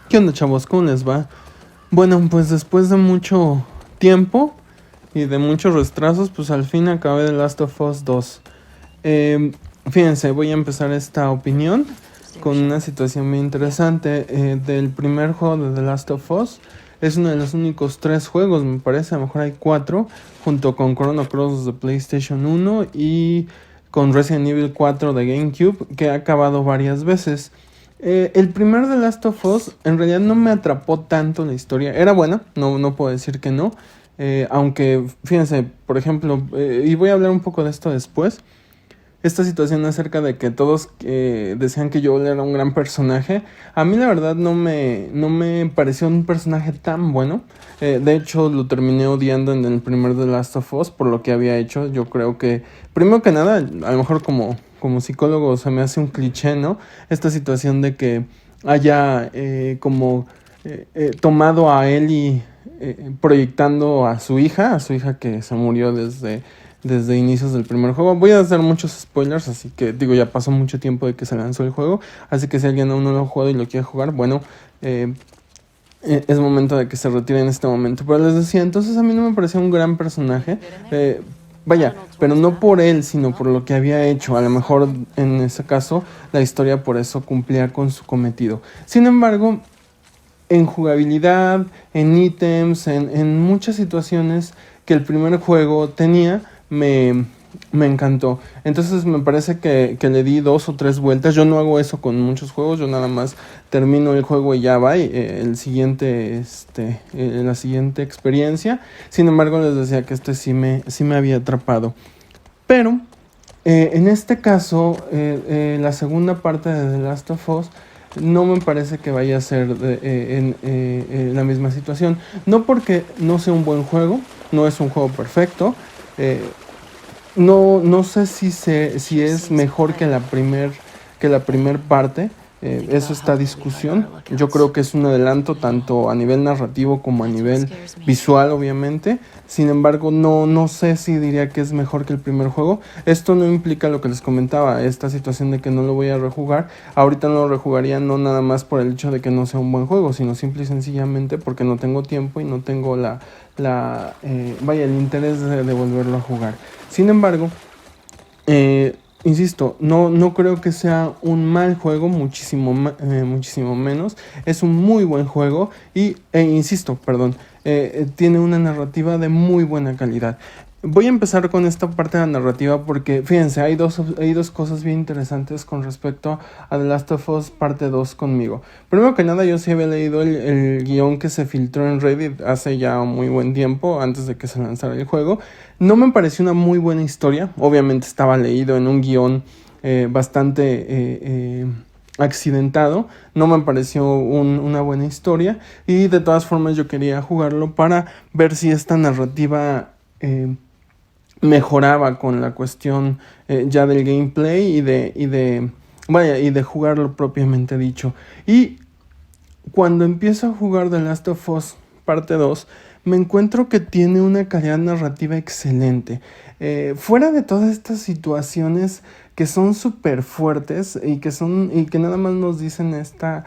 ¿Qué onda, chavos? ¿Cómo les va? Bueno, pues después de mucho tiempo y de muchos retrasos, pues al fin acabé The Last of Us 2. Eh, Fíjense, voy a empezar esta opinión con una situación muy interesante del primer juego de The Last of Us. Es uno de los únicos 3 juegos, me parece, a lo mejor hay 4, junto con Chrono Cross de PlayStation 1 y con Resident Evil 4 de GameCube, que he acabado varias veces. El primer The Last of Us en realidad no me atrapó tanto la historia. Era buena, no puedo decir que no. Aunque, fíjense, por ejemplo, y voy a hablar un poco de esto después, esta situación acerca de que todos decían que Joel era un gran personaje. A mí la verdad no me pareció un personaje tan bueno. De hecho, lo terminé odiando en el primer The Last of Us por lo que había hecho. Yo creo que, primero que nada, a lo mejor como psicólogo se me hace un cliché, ¿no? Esta situación de que haya tomado a Ellie proyectando a su hija que se murió desde inicios del primer juego. Voy a hacer muchos spoilers, así que digo, ya pasó mucho tiempo de que se lanzó el juego, así que si alguien aún no lo ha jugado y lo quiere jugar, bueno, es momento de que se retire en este momento. Pero les decía, entonces a mí no me parecía un gran personaje. Vaya, pero no por él, sino por lo que había hecho. A lo mejor en ese caso la historia por eso cumplía con su cometido. Sin embargo, en jugabilidad, en ítems, en muchas situaciones que el primer juego tenía, me encantó. Entonces me parece que le di 2 o 3 vueltas. Yo no hago eso con muchos juegos, yo nada más termino el juego y ya va, la siguiente experiencia. Sin embargo, les decía que sí me había atrapado. Pero en este caso, la segunda parte de The Last of Us no me parece que vaya a ser la misma situación. No porque no sea un buen juego, no es un juego perfecto. eh, no sé si es mejor que la primer parte. Eso está a discusión. Yo creo que es un adelanto tanto a nivel narrativo como a nivel visual, obviamente. Sin embargo, no sé si diría que es mejor que el primer juego. Esto no implica lo que les comentaba, esta situación de que no lo voy a rejugar. Ahorita no lo rejugaría no nada más por el hecho de que no sea un buen juego, sino simple y sencillamente porque no tengo tiempo y no tengo el interés de volverlo a jugar. Sin embargo, insisto, no creo que sea un mal juego, muchísimo menos. Es un muy buen juego insisto, perdón, tiene una narrativa de muy buena calidad. Voy a empezar con esta parte de la narrativa porque, fíjense, hay dos cosas bien interesantes con respecto a The Last of Us parte 2 conmigo. Primero que nada, yo sí había leído el guión que se filtró en Reddit hace ya muy buen tiempo, antes de que se lanzara el juego. No me pareció una muy buena historia. Obviamente estaba leído en un guión bastante accidentado. No me pareció una buena historia. Y de todas formas yo quería jugarlo para ver si esta narrativa mejoraba con la cuestión ya del gameplay y de jugarlo propiamente dicho. Y cuando empiezo a jugar The Last of Us parte 2, me encuentro que tiene una calidad narrativa excelente. Fuera de todas estas situaciones que son súper fuertes y que nada más nos dicen esta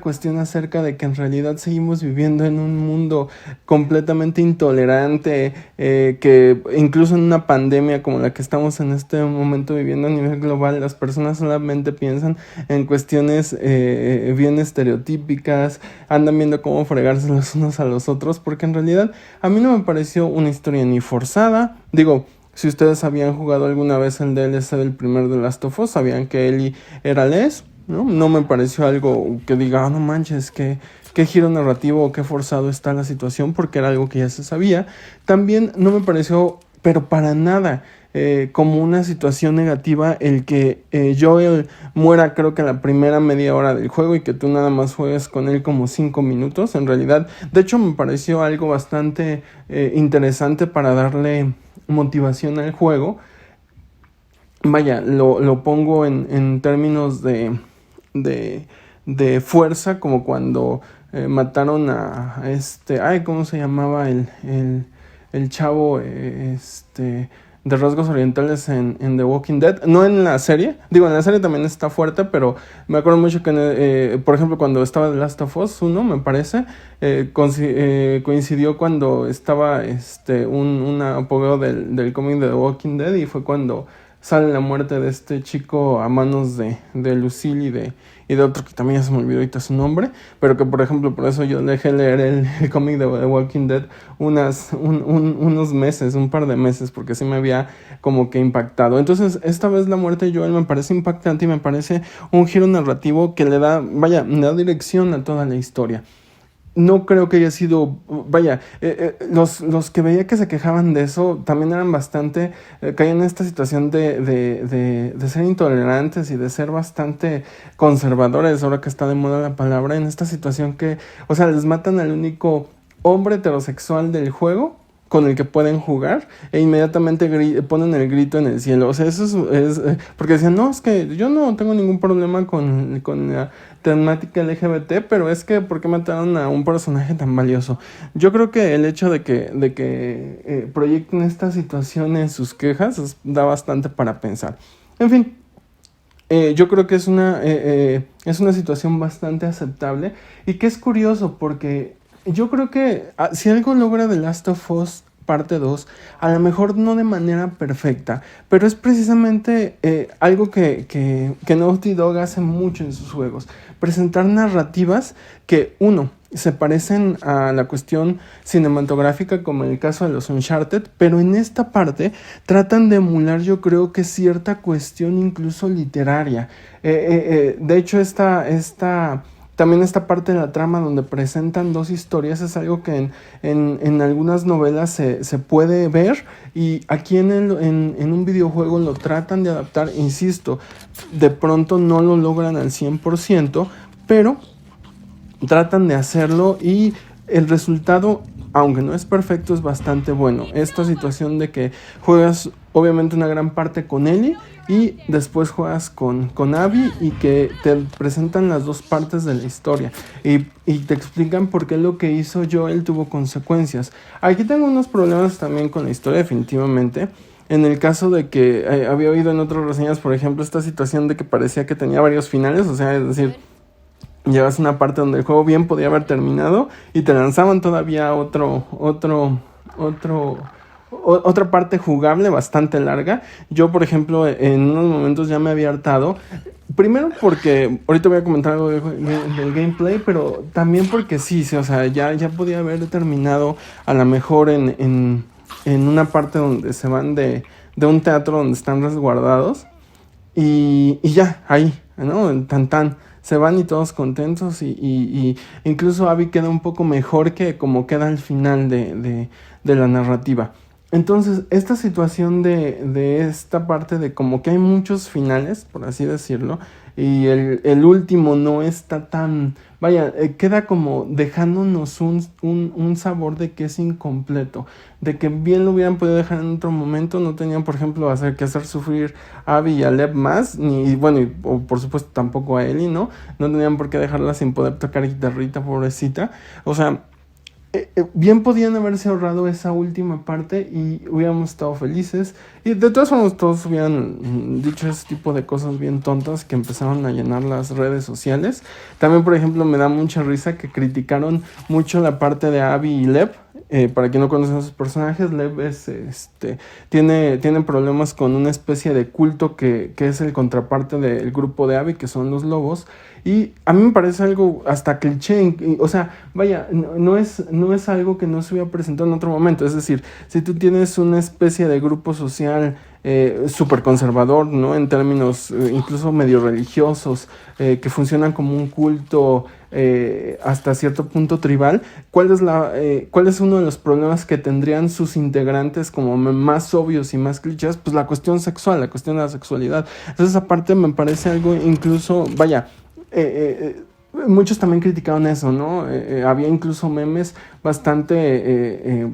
cuestión acerca de que en realidad seguimos viviendo en un mundo completamente intolerante, que incluso en una pandemia como la que estamos en este momento viviendo a nivel global, las personas solamente piensan en cuestiones bien estereotípicas, andan viendo cómo fregarse los unos a los otros, porque en realidad a mí no me pareció una historia ni forzada. Digo, si ustedes habían jugado alguna vez el DLC del primer The Last of Us, sabían que Ellie era Les, ¿no? No me pareció algo que diga, no manches, qué giro narrativo o qué forzado está la situación, porque era algo que ya se sabía. También no me pareció, pero para nada, como una situación negativa el que Joel muera, creo que en la primera media hora del juego, y que tú nada más juegues con él como 5 minutos. En realidad, de hecho, me pareció algo bastante interesante para darle motivación al juego. Vaya, lo pongo en términos de, de fuerza, como cuando mataron ¿cómo se llamaba el chavo de rasgos orientales en The Walking Dead, no en la serie, digo, en la serie también está fuerte, pero me acuerdo mucho que, por ejemplo, cuando estaba The Last of Us 1, me parece, coincidió cuando estaba un apogeo del cómic de The Walking Dead, y fue cuando sale la muerte de este chico a manos de Lucille y de otro que también ya se me olvidó ahorita su nombre, pero que por ejemplo por eso yo dejé leer el cómic de The Walking Dead unos meses, un par de meses, porque sí me había como que impactado. Entonces esta vez la muerte de Joel me parece impactante y me parece un giro narrativo que le da dirección a toda la historia. No creo que haya sido, los que veía que se quejaban de eso también eran bastante, caían en esta situación de ser intolerantes y de ser bastante conservadores, ahora que está de moda la palabra, en esta situación que, o sea, les matan al único hombre heterosexual del juego con el que pueden jugar, e inmediatamente ponen el grito en el cielo. O sea, eso es porque decían, no, es que yo no tengo ningún problema con la temática LGBT, pero es que ¿por qué mataron a un personaje tan valioso? Yo creo que el hecho de que proyecten esta situación en sus quejas da bastante para pensar. En fin, yo creo que es una situación bastante aceptable, y que es curioso porque yo creo que si algo logra The Last of Us parte 2, a lo mejor no de manera perfecta, pero es precisamente algo que Naughty Dog hace mucho en sus juegos: presentar narrativas que, uno, se parecen a la cuestión cinematográfica, como en el caso de los Uncharted, pero en esta parte tratan de emular, yo creo que cierta cuestión incluso literaria. De hecho, también esta parte de la trama donde presentan dos historias es algo que en algunas novelas se puede ver, y aquí en un videojuego lo tratan de adaptar, insisto, de pronto no lo logran al 100%, pero tratan de hacerlo, y el resultado, aunque no es perfecto, es bastante bueno. Esta situación de que juegas obviamente una gran parte con Ellie y después juegas con Abby, y que te presentan las dos partes de la historia y te explican por qué lo que hizo Joel tuvo consecuencias. Aquí tengo unos problemas también con la historia, definitivamente. En el caso de que había oído en otras reseñas, por ejemplo, esta situación de que parecía que tenía varios finales, o sea, es decir, llegas a una parte donde el juego bien podía haber terminado y te lanzaban todavía otra parte jugable bastante larga. Yo, por ejemplo, en unos momentos ya me había hartado. Primero porque, ahorita voy a comentar algo del gameplay, pero también porque sí, o sea, ya podía haber terminado a lo mejor en una parte donde se van de un teatro donde están resguardados. Y ya, ahí, ¿no? Tan, se van y todos contentos, y incluso Abby queda un poco mejor que como queda al final de la narrativa. Entonces, esta situación de esta parte de como que hay muchos finales, por así decirlo, y el último no está tan... queda como dejándonos un sabor de que es incompleto, de que bien lo hubieran podido dejar en otro momento. No tenían, por ejemplo, hacer sufrir a Abby y a Lev más, o por supuesto tampoco a Ellie, ¿no? No tenían por qué dejarla sin poder tocar guitarrita, pobrecita. O sea, bien podían haberse ahorrado esa última parte y hubiéramos estado felices, y de todas formas todos hubieran dicho ese tipo de cosas bien tontas que empezaron a llenar las redes sociales. También, por ejemplo, me da mucha risa que criticaron mucho la parte de Abby y Lev. Para quien no conoce a sus personajes, Lev tiene problemas con una especie de culto que es el contraparte del grupo de Abby, que son los lobos. Y a mí me parece algo hasta cliché, o sea, no es algo que no se hubiera presentado en otro momento. Es decir, si tú tienes una especie de grupo social súper conservador, ¿no? En términos incluso medio religiosos, que funcionan como un culto hasta cierto punto tribal, ¿cuál es uno de los problemas que tendrían sus integrantes como más obvios y más clichés? Pues la cuestión sexual, la cuestión de la sexualidad. Entonces, aparte, me parece algo incluso, muchos también criticaron eso, ¿no? Había incluso memes bastante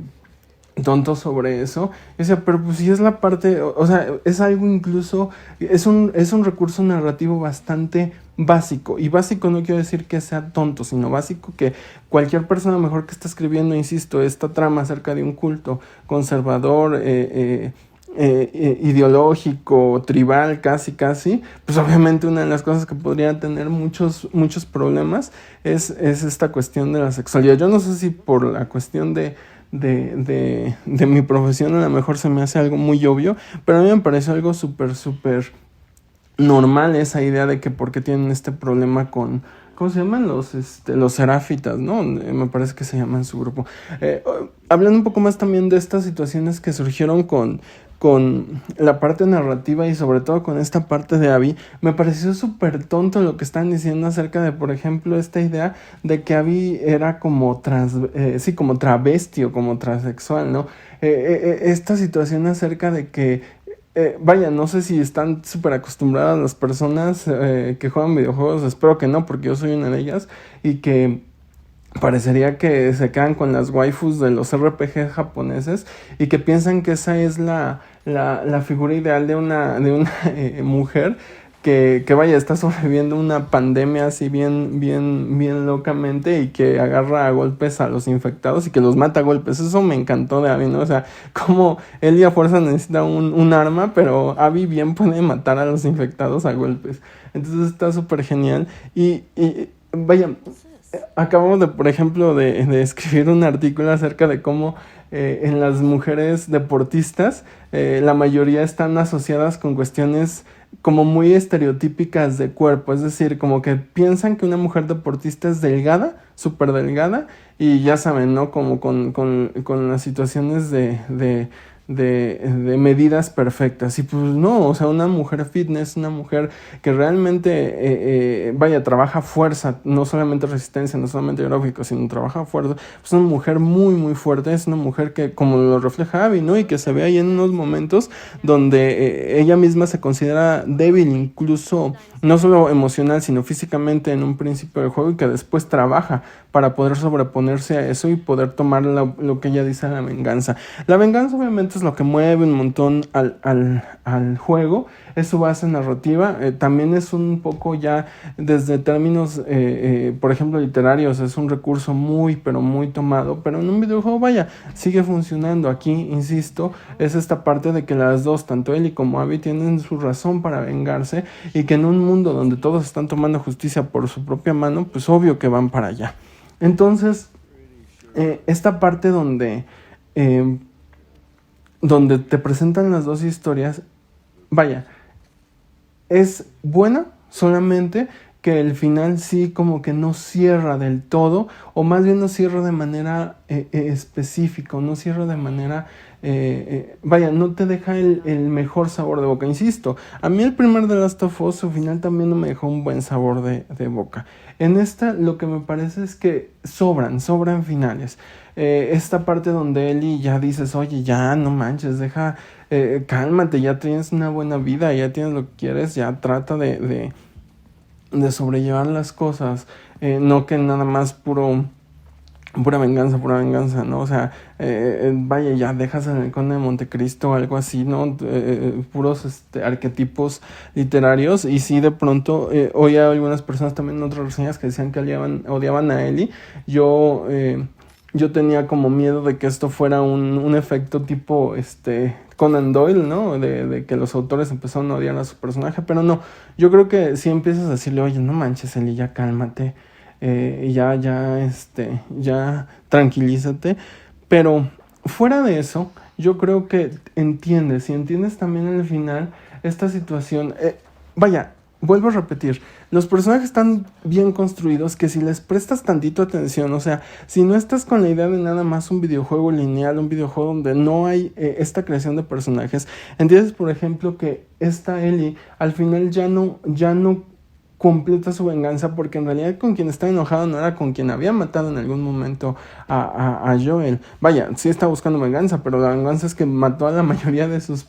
tontos sobre eso. Y decía, pero pues si es la parte, o sea, es algo incluso, es un recurso narrativo bastante básico. Y básico no quiero decir que sea tonto, sino básico, que cualquier persona mejor que esté escribiendo, insisto, esta trama acerca de un culto conservador, ideológico, tribal, casi, pues obviamente una de las cosas que podría tener muchos problemas es esta cuestión de la sexualidad. Yo no sé si por la cuestión de mi profesión a lo mejor se me hace algo muy obvio, pero a mí me parece algo súper normal esa idea de que porque tienen este problema con, ¿cómo se llaman? Los seráfitas, ¿no? Me parece que se llaman su grupo. Hablando un poco más también de estas situaciones que surgieron con la parte narrativa y sobre todo con esta parte de Abby, me pareció súper tonto lo que están diciendo acerca de, por ejemplo, esta idea de que Abby era como como travesti o como transexual, ¿no? Esta situación acerca de que vaya, no sé si están súper acostumbradas las personas que juegan videojuegos, espero que no, porque yo soy una de ellas, y que parecería que se quedan con las waifus de los RPG japoneses y que piensan que esa es la figura ideal de una mujer que vaya, está sobreviviendo una pandemia así bien locamente y que agarra a golpes a los infectados y que los mata a golpes. Eso me encantó de Abby, ¿no? O sea, como él y a fuerza necesita un arma, pero Abby bien puede matar a los infectados a golpes. Entonces está súper genial. Y vaya, acabamos de, por ejemplo, de escribir un artículo acerca de cómo en las mujeres deportistas la mayoría están asociadas con cuestiones como muy estereotípicas de cuerpo, es decir, como que piensan que una mujer deportista es delgada, súper delgada, y ya saben, ¿no? Como con las situaciones de medidas perfectas. Y pues no, o sea, una mujer fitness, una mujer que realmente, vaya, trabaja fuerza, no solamente resistencia, no solamente aeróbico, sino trabaja fuerza, pues una mujer muy fuerte, es una mujer que, como lo refleja Abby, ¿no? Y que se ve ahí en unos momentos donde ella misma se considera débil, incluso no solo emocional, sino físicamente en un principio del juego y que después trabaja para poder sobreponerse a eso y poder tomar lo que ella dice la venganza. La venganza obviamente es lo que mueve un montón al juego, es su base narrativa, también es un poco ya desde términos, por ejemplo, literarios, es un recurso pero muy tomado, pero en un videojuego, vaya, sigue funcionando. Aquí, insisto, es esta parte de que las dos, tanto Ellie como Abby, tienen su razón para vengarse y que en un mundo donde todos están tomando justicia por su propia mano, pues obvio que van para allá. Entonces, esta parte eh, donde te presentan las dos historias, vaya, es buena, solamente que el final sí como que no cierra del todo, o más bien no cierra de manera específica, no cierra de manera, vaya, no te deja el mejor sabor de boca. Insisto, a mí el primer The Last of Us, su final también no me dejó un buen sabor de boca. En esta lo que me parece es que sobran finales. Esta parte donde Ellie ya dices, oye, ya no manches, cálmate, ya tienes una buena vida, ya tienes lo que quieres, ya trata de sobrellevar las cosas, no que nada más pura venganza, ¿no? O sea, vaya, ya dejas en el Conde de Montecristo o algo así, ¿no? Puros arquetipos literarios. Y sí, de pronto, oía algunas personas también en otras reseñas que decían que odiaban a Ellie. Yo tenía como miedo de que esto fuera un efecto tipo Conan Doyle, ¿no? De que los autores empezaron a odiar a su personaje, pero no. Yo creo que si empiezas a decirle, oye, no manches, Ellie, ya cálmate, ya tranquilízate. Pero fuera de eso, yo creo que entiendes, y entiendes también al final esta situación. Vaya, vuelvo a repetir, los personajes están bien construidos que si les prestas tantito atención, o sea, si no estás con la idea de nada más un videojuego lineal, un videojuego donde no hay esta creación de personajes, entiendes, por ejemplo, que esta Ellie al final ya no completa su venganza, porque en realidad con quien está enojado no era con quien había matado en algún momento a Joel. Vaya, sí está buscando venganza, pero la venganza es que mató a la mayoría de sus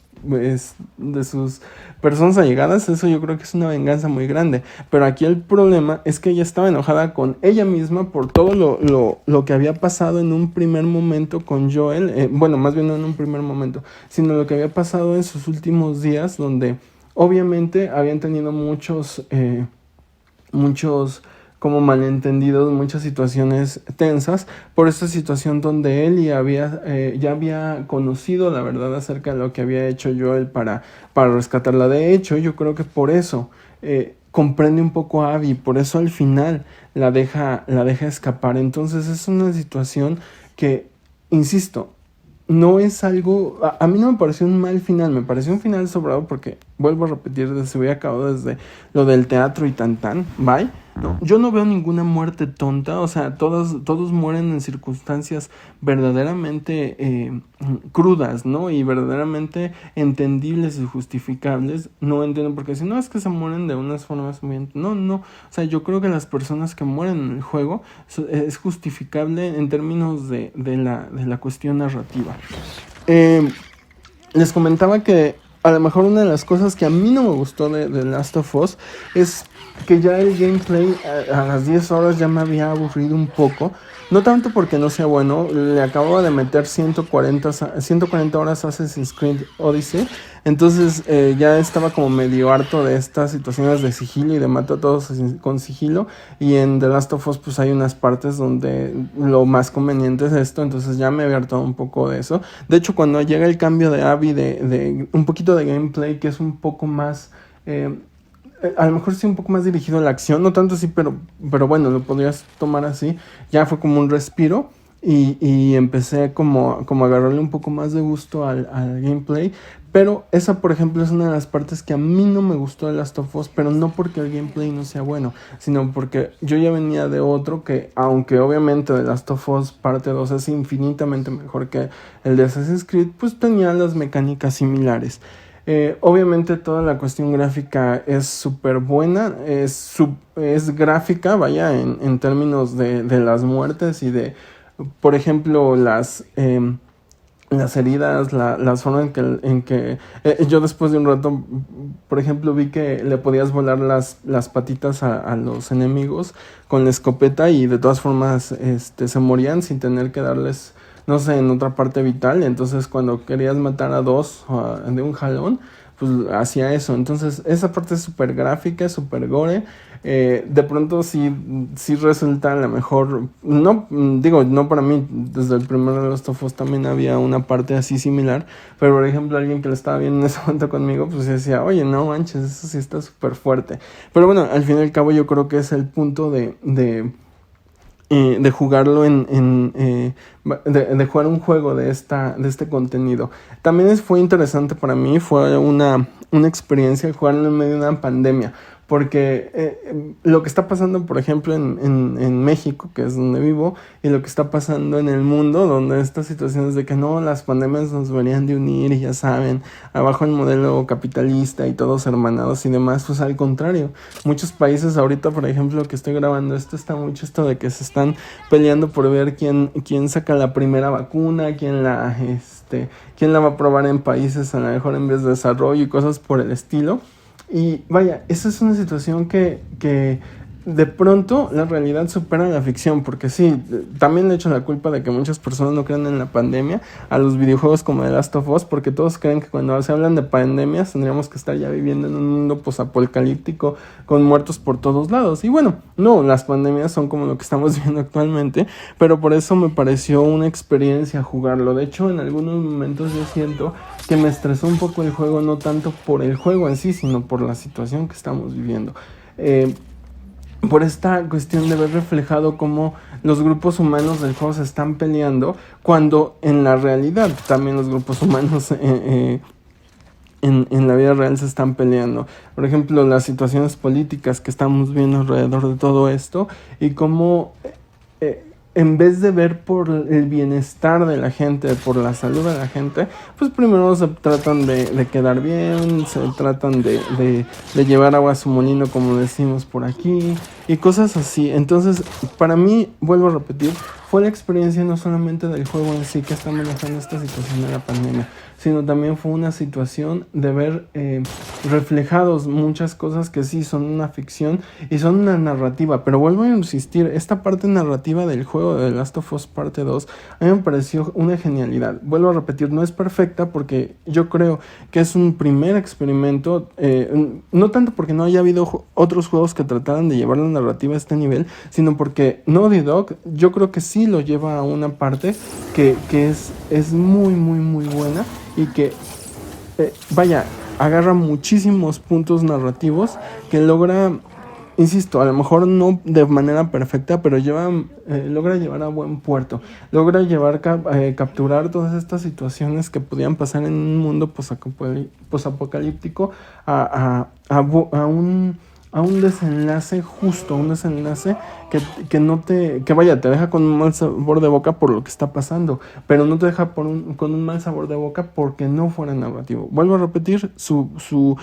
personas allegadas. Eso yo creo que es una venganza muy grande, pero aquí el problema es que ella estaba enojada con ella misma por todo lo que había pasado en un primer momento con Joel, bueno, más bien no en un primer momento, sino lo que había pasado en sus últimos días, donde obviamente habían tenido muchos como malentendidos, muchas situaciones tensas por esta situación donde él ya había conocido la verdad acerca de lo que había hecho Joel para rescatarla. De hecho, yo creo que por eso comprende un poco a Abby, por eso al final la deja escapar. Entonces es una situación que, insisto, no es algo, a mí no me pareció un mal final, me pareció un final sobrado porque, vuelvo a repetir, se había acabado desde lo del teatro y bye. No, yo no veo ninguna muerte tonta, o sea, todos mueren en circunstancias verdaderamente crudas, ¿no? Y verdaderamente entendibles y justificables. No entiendo por qué, si no es que se mueren de unas formas muy... No, o sea, yo creo que las personas que mueren en el juego es justificable en términos de la cuestión narrativa. Les comentaba que a lo mejor una de las cosas que a mí no me gustó de Last of Us es que ya el gameplay a las 10 horas ya me había aburrido un poco. No tanto porque no sea bueno, le acabo de meter 140 horas a Assassin's Creed Odyssey. Entonces ya estaba como medio harto de estas situaciones de sigilo y de mato a todos con sigilo. Y en The Last of Us pues hay unas partes donde lo más conveniente es esto. Entonces ya me había hartado un poco de eso. De hecho, cuando llega el cambio de Abby de un poquito de gameplay que es un poco más... a lo mejor sí un poco más dirigido a la acción, no tanto así, pero bueno, lo podrías tomar así. Ya fue como un respiro y empecé como a agarrarle un poco más de gusto al gameplay. Pero esa, por ejemplo, es una de las partes que a mí no me gustó de Last of Us, pero no porque el gameplay no sea bueno, sino porque yo ya venía de otro que, aunque obviamente The Last of Us parte 2 es infinitamente mejor que el de Assassin's Creed, pues tenía las mecánicas similares. Obviamente toda la cuestión gráfica es súper buena, es gráfica, vaya, en términos de las muertes y de, por ejemplo, las heridas, las formas en que yo después de un rato, por ejemplo, vi que le podías volar las patitas a los enemigos con la escopeta y de todas formas se morían sin tener que darles, no sé, en otra parte vital. Entonces cuando querías matar a dos de un jalón, pues hacía eso. Entonces esa parte es súper gráfica, súper gore. De pronto sí resulta a lo mejor, no digo, no para mí, desde el primer de Last of Us también había una parte así similar, pero por ejemplo alguien que lo estaba viendo en ese momento conmigo, pues decía, oye, no manches, eso sí está súper fuerte. Pero bueno, al fin y al cabo yo creo que es el punto de jugarlo de jugar un juego de este contenido. También fue interesante para mí, fue una experiencia jugarlo en medio de una pandemia, porque lo que está pasando, por ejemplo, en México, que es donde vivo, y lo que está pasando en el mundo, donde estas situaciones de que no, las pandemias nos deberían de unir, y ya saben, abajo el modelo capitalista y todos hermanados y demás, pues al contrario, muchos países ahorita, por ejemplo, que estoy grabando esto, está mucho esto de que se están peleando por ver quién saca la primera vacuna, quién la va a probar en países a lo mejor en vez de desarrollo y cosas por el estilo. Y vaya, esa es una situación que de pronto la realidad supera la ficción, porque sí, también le echo la culpa de que muchas personas no creen en la pandemia a los videojuegos como The Last of Us, porque todos creen que cuando se hablan de pandemias tendríamos que estar ya viviendo en un mundo posapocalíptico con muertos por todos lados. Y bueno, no, las pandemias son como lo que estamos viendo actualmente, pero por eso me pareció una experiencia jugarlo. De hecho, en algunos momentos yo siento que me estresó un poco el juego, no tanto por el juego en sí, sino por la situación que estamos viviendo. Por esta cuestión de ver reflejado cómo los grupos humanos del juego se están peleando, cuando en la realidad también los grupos humanos en la vida real se están peleando. Por ejemplo, las situaciones políticas que estamos viendo alrededor de todo esto, y cómo en vez de ver por el bienestar de la gente, por la salud de la gente, pues primero se tratan de quedar bien, se tratan de llevar agua a su molino, como decimos por aquí, y cosas así. Entonces, para mí, vuelvo a repetir, fue la experiencia no solamente del juego en sí que está manejando esta situación de la pandemia, sino también fue una situación de ver reflejados muchas cosas que sí son una ficción y son una narrativa. Pero vuelvo a insistir, esta parte narrativa del juego de The Last of Us Parte 2 a mí me pareció una genialidad. Vuelvo a repetir, no es perfecta porque yo creo que es un primer experimento, no tanto porque no haya habido otros juegos que trataran de llevar la narrativa a este nivel, sino porque Naughty Dog yo creo que sí lo lleva a una parte que es muy muy muy buena y que vaya, agarra muchísimos puntos narrativos que logra, insisto, a lo mejor no de manera perfecta, pero logra llevar a buen puerto, logra capturar todas estas situaciones que podían pasar en un mundo posapocalíptico a un desenlace justo, un desenlace que no te vaya, te deja con un mal sabor de boca por lo que está pasando, pero no te deja con un mal sabor de boca porque no fuera narrativo. Vuelvo a repetir, su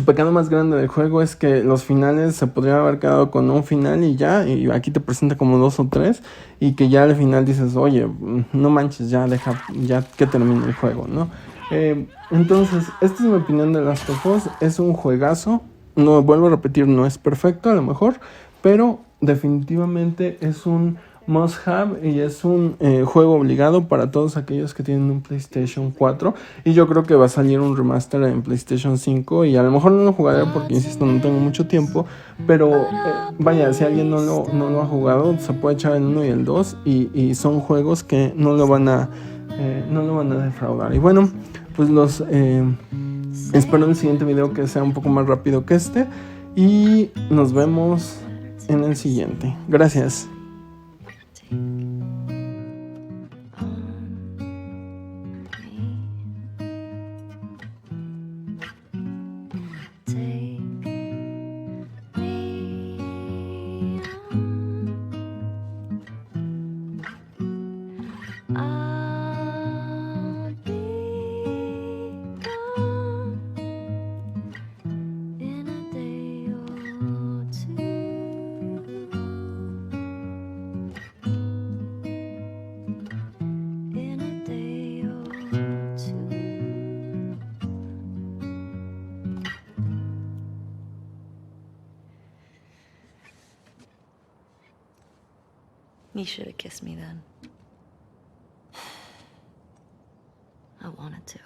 pecado más grande del juego es que los finales se podrían haber quedado con un final y ya, y aquí te presenta como 2 o 3, y que ya al final dices, oye, no manches, ya que termine el juego, ¿no? Entonces, esta es mi opinión de Last of Us. Es un juegazo, no vuelvo a repetir, no es perfecto a lo mejor, pero definitivamente es un must have y es un juego obligado para todos aquellos que tienen un PlayStation 4, y yo creo que va a salir un remaster en PlayStation 5 y a lo mejor no lo jugaré porque insisto no tengo mucho tiempo, pero vaya, si alguien no lo ha jugado se puede echar el 1 y el 2 y son juegos que no lo van a defraudar. Y bueno, pues espero en el siguiente video que sea un poco más rápido que este y nos vemos en el siguiente. Gracias. You should have kissed me then. I wanted to.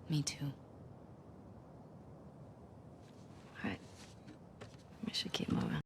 Me too. All right. We should keep moving.